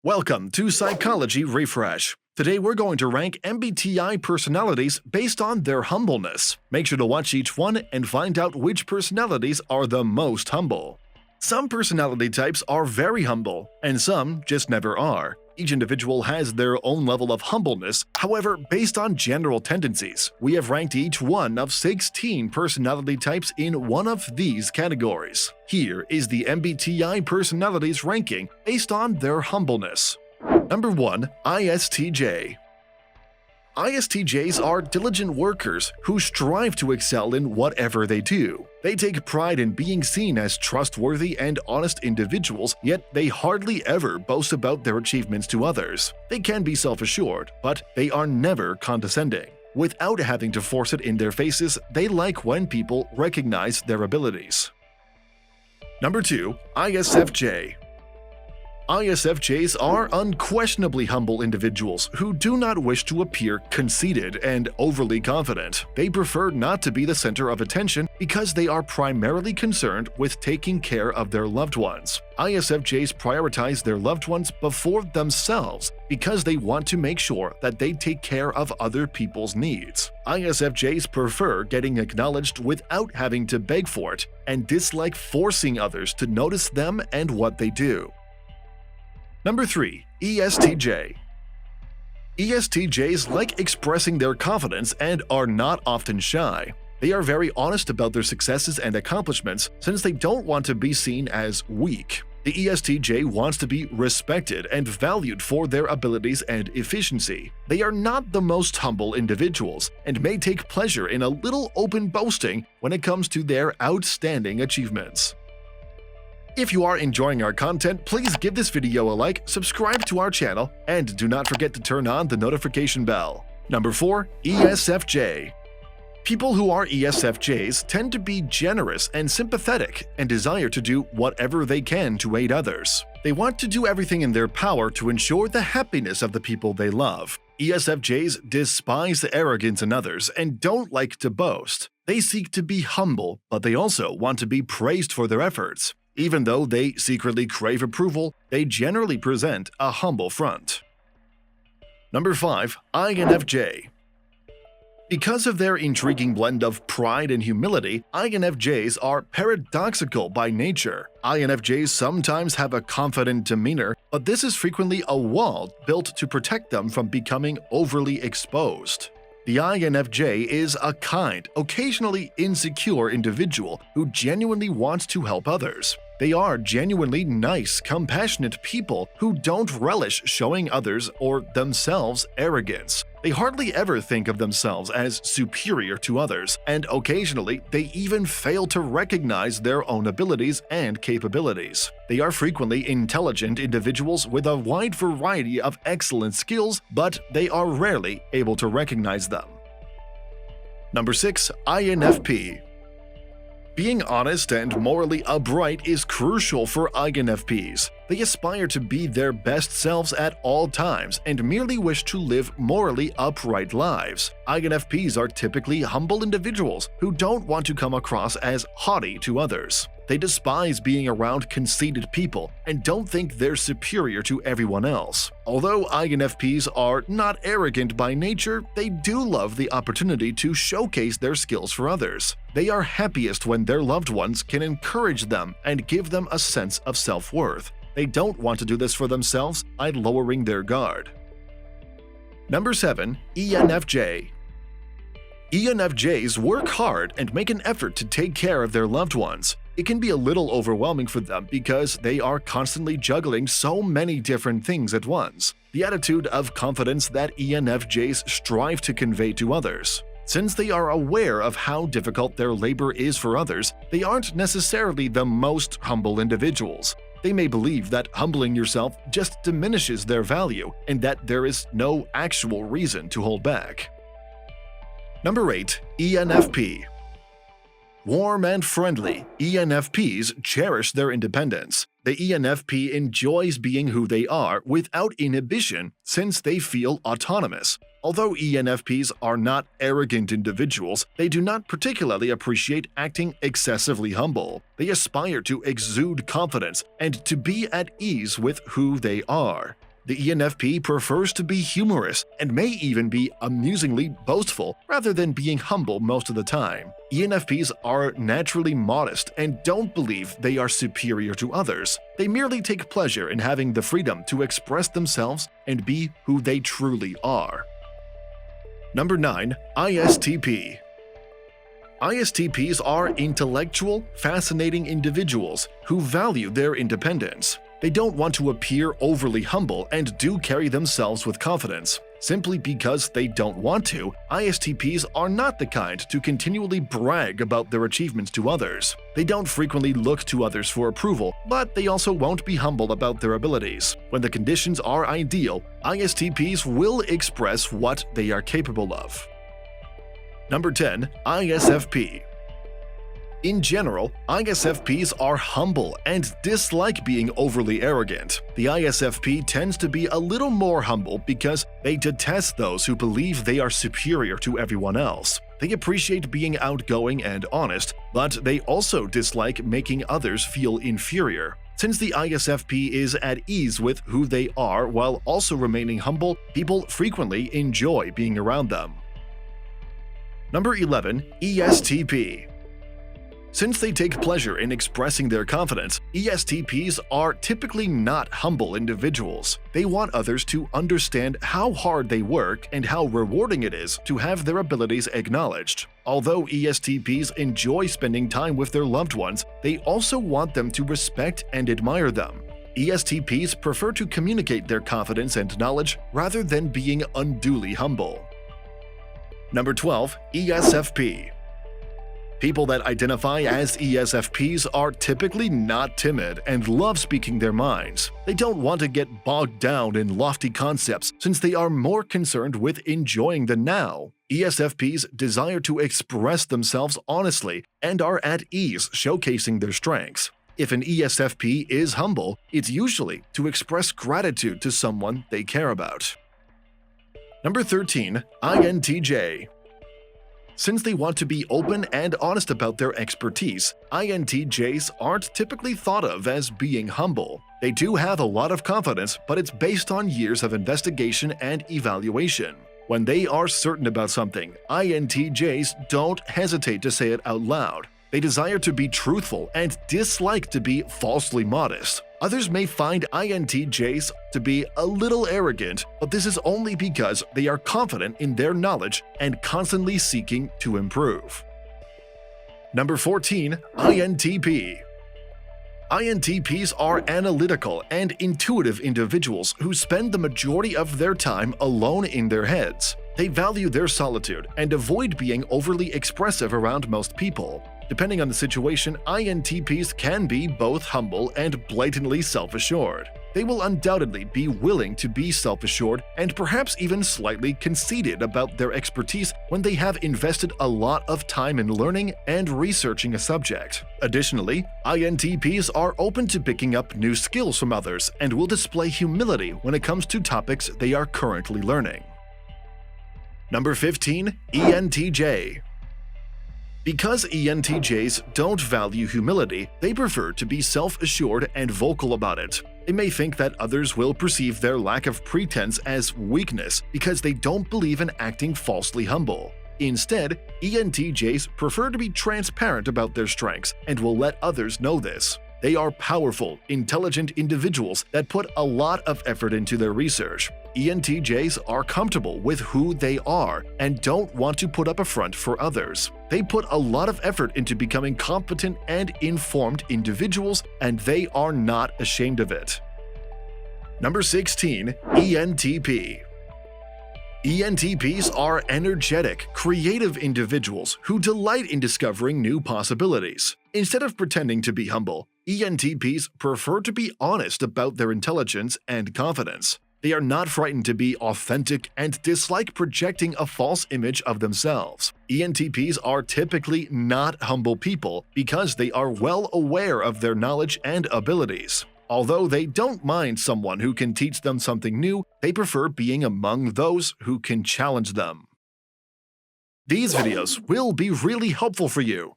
Welcome to Psychology Refresh. Today we're going to rank MBTI personalities based on their humbleness. Make sure to watch each one and find out which personalities are the most humble. Some personality types are very humble, and some just never are. Each individual has their own level of humbleness. However, based on general tendencies, we have ranked each one of 16 personality types in one of these categories. Here is the MBTI personalities ranking based on their humbleness. Number 1. ISTJ. ISTJs are diligent workers who strive to excel in whatever they do. They take pride in being seen as trustworthy and honest individuals, yet they hardly ever boast about their achievements to others. They can be self-assured, but they are never condescending. Without having to force it in their faces, they like when people recognize their abilities. Number 2. ISFJ. ISFJs are unquestionably humble individuals who do not wish to appear conceited and overly confident. They prefer not to be the center of attention because they are primarily concerned with taking care of their loved ones. ISFJs prioritize their loved ones before themselves because they want to make sure that they take care of other people's needs. ISFJs prefer getting acknowledged without having to beg for it and dislike forcing others to notice them and what they do. Number 3. ESTJ. ESTJs like expressing their confidence and are not often shy. They are very honest about their successes and accomplishments since they don't want to be seen as weak. The ESTJ wants to be respected and valued for their abilities and efficiency. They are not the most humble individuals and may take pleasure in a little open boasting when it comes to their outstanding achievements. If you are enjoying our content, please give this video a like, subscribe to our channel, and do not forget to turn on the notification bell. Number 4. ESFJ. People who are ESFJs tend to be generous and sympathetic and desire to do whatever they can to aid others. They want to do everything in their power to ensure the happiness of the people they love. ESFJs despise the arrogance in others and don't like to boast. They seek to be humble, but they also want to be praised for their efforts. Even though they secretly crave approval, they generally present a humble front. Number 5. INFJ. Because of their intriguing blend of pride and humility, INFJs are paradoxical by nature. INFJs sometimes have a confident demeanor, but this is frequently a wall built to protect them from becoming overly exposed. The INFJ is a kind, occasionally insecure individual who genuinely wants to help others. They are genuinely nice, compassionate people who don't relish showing others or themselves arrogance. They hardly ever think of themselves as superior to others, and occasionally they even fail to recognize their own abilities and capabilities. They are frequently intelligent individuals with a wide variety of excellent skills, but they are rarely able to recognize them. Number 6. INFP. Being honest and morally upright is crucial for INFPs. They aspire to be their best selves at all times and merely wish to live morally upright lives. INFPs are typically humble individuals who don't want to come across as haughty to others. They despise being around conceited people and don't think they're superior to everyone else. Although INFPs are not arrogant by nature, they do love the opportunity to showcase their skills for others. They are happiest when their loved ones can encourage them and give them a sense of self-worth. They don't want to do this for themselves by lowering their guard. Number 7. ENFJ. ENFJs work hard and make an effort to take care of their loved ones. It can be a little overwhelming for them because they are constantly juggling so many different things at once. The attitude of confidence that ENFJs strive to convey to others. Since they are aware of how difficult their labor is for others, they aren't necessarily the most humble individuals. They may believe that humbling yourself just diminishes their value and that there is no actual reason to hold back. Number 8. ENFP. Warm and friendly, ENFPs cherish their independence. The ENFP enjoys being who they are without inhibition since they feel autonomous. Although ENFPs are not arrogant individuals, they do not particularly appreciate acting excessively humble. They aspire to exude confidence and to be at ease with who they are. The ENFP prefers to be humorous and may even be amusingly boastful rather than being humble most of the time. ENFPs are naturally modest and don't believe they are superior to others. They merely take pleasure in having the freedom to express themselves and be who they truly are. Number 9. ISTP. ISTPs are intellectual, fascinating individuals who value their independence. They don't want to appear overly humble and do carry themselves with confidence. Simply because they don't want to, ISTPs are not the kind to continually brag about their achievements to others. They don't frequently look to others for approval, but they also won't be humble about their abilities. When the conditions are ideal, ISTPs will express what they are capable of. Number 10. ISFP. In general, ISFPs are humble and dislike being overly arrogant. The ISFP tends to be a little more humble because they detest those who believe they are superior to everyone else. They appreciate being outgoing and honest, but they also dislike making others feel inferior. Since the ISFP is at ease with who they are while also remaining humble, people frequently enjoy being around them. Number 11. ESTP. Since they take pleasure in expressing their confidence, ESTPs are typically not humble individuals. They want others to understand how hard they work and how rewarding it is to have their abilities acknowledged. Although ESTPs enjoy spending time with their loved ones, they also want them to respect and admire them. ESTPs prefer to communicate their confidence and knowledge rather than being unduly humble. Number 12. ESFP. People that identify as ESFPs are typically not timid and love speaking their minds. They don't want to get bogged down in lofty concepts since they are more concerned with enjoying the now. ESFPs desire to express themselves honestly and are at ease showcasing their strengths. If an ESFP is humble, it's usually to express gratitude to someone they care about. Number 13. INTJ. Since they want to be open and honest about their expertise, INTJs aren't typically thought of as being humble. They do have a lot of confidence, but it's based on years of investigation and evaluation. When they are certain about something, INTJs don't hesitate to say it out loud. They desire to be truthful and dislike to be falsely modest. Others may find INTJs to be a little arrogant, but this is only because they are confident in their knowledge and constantly seeking to improve. Number 14. INTP. INTPs are analytical and intuitive individuals who spend the majority of their time alone in their heads. They value their solitude and avoid being overly expressive around most people. Depending on the situation, INTPs can be both humble and blatantly self-assured. They will undoubtedly be willing to be self-assured and perhaps even slightly conceited about their expertise when they have invested a lot of time in learning and researching a subject. Additionally, INTPs are open to picking up new skills from others and will display humility when it comes to topics they are currently learning. Number 15. ENTJ. Because ENTJs don't value humility, they prefer to be self-assured and vocal about it. They may think that others will perceive their lack of pretense as weakness because they don't believe in acting falsely humble. Instead, ENTJs prefer to be transparent about their strengths and will let others know this. They are powerful, intelligent individuals that put a lot of effort into their research. ENTJs are comfortable with who they are and don't want to put up a front for others. They put a lot of effort into becoming competent and informed individuals, and they are not ashamed of it. Number 16. ENTP. ENTPs are energetic, creative individuals who delight in discovering new possibilities. Instead of pretending to be humble, ENTPs prefer to be honest about their intelligence and confidence. They are not frightened to be authentic and dislike projecting a false image of themselves. ENTPs are typically not humble people because they are well aware of their knowledge and abilities. Although they don't mind someone who can teach them something new, they prefer being among those who can challenge them. These videos will be really helpful for you.